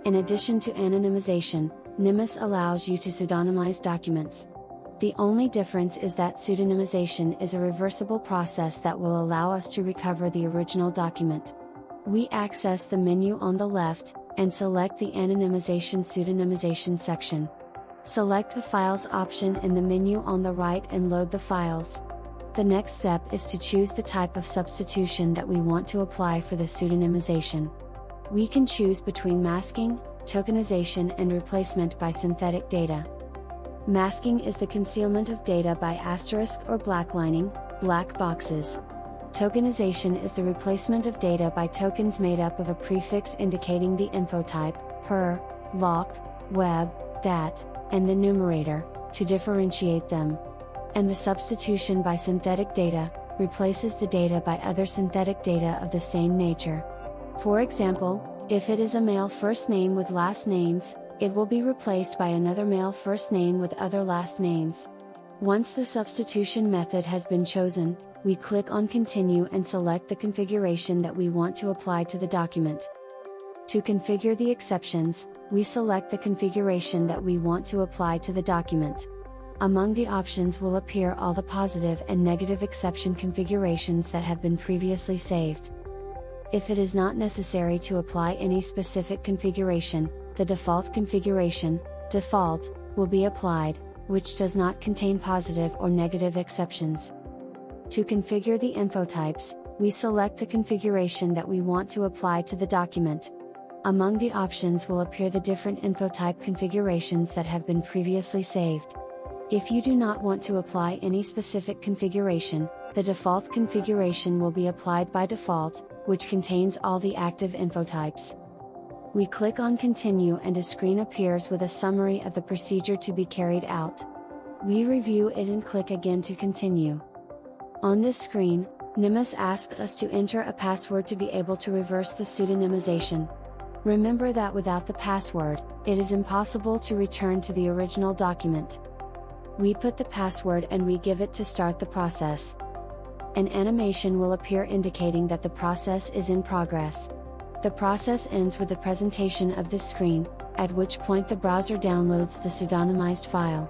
In addition to anonymization, Nymiz allows you to pseudonymize documents. The only difference is that pseudonymization is a reversible process that will allow us to recover the original document. We access the menu on the left, and select the Anonymization Pseudonymization section. Select the Files option in the menu on the right and load the files. The next step is to choose the type of substitution that we want to apply for the pseudonymization. We can choose between masking, tokenization and replacement by synthetic data. Masking is the concealment of data by asterisk or blacklining, black boxes. Tokenization is the replacement of data by tokens made up of a prefix indicating the info type, per, loc, web, dat, and the numerator, to differentiate them. And the substitution by synthetic data replaces the data by other synthetic data of the same nature. For example, if it is a male first name with last names, it will be replaced by another male first name with other last names. Once the substitution method has been chosen, we click on Continue and select the configuration that we want to apply to the document. To configure the exceptions, we select the configuration that we want to apply to the document. Among the options will appear all the positive and negative exception configurations that have been previously saved. If it is not necessary to apply any specific configuration, the default configuration, default, will be applied, which does not contain positive or negative exceptions. To configure the info types, we select the configuration that we want to apply to the document. Among the options will appear the different info type configurations that have been previously saved. If you do not want to apply any specific configuration, the default configuration will be applied by default, which contains all the active info types. We click on Continue and a screen appears with a summary of the procedure to be carried out. We review it and click again to continue. On this screen, Nymiz asks us to enter a password to be able to reverse the pseudonymization. Remember that without the password, it is impossible to return to the original document. We put the password and we give it to start the process. An animation will appear indicating that the process is in progress. The process ends with the presentation of this screen, at which point the browser downloads the pseudonymized file.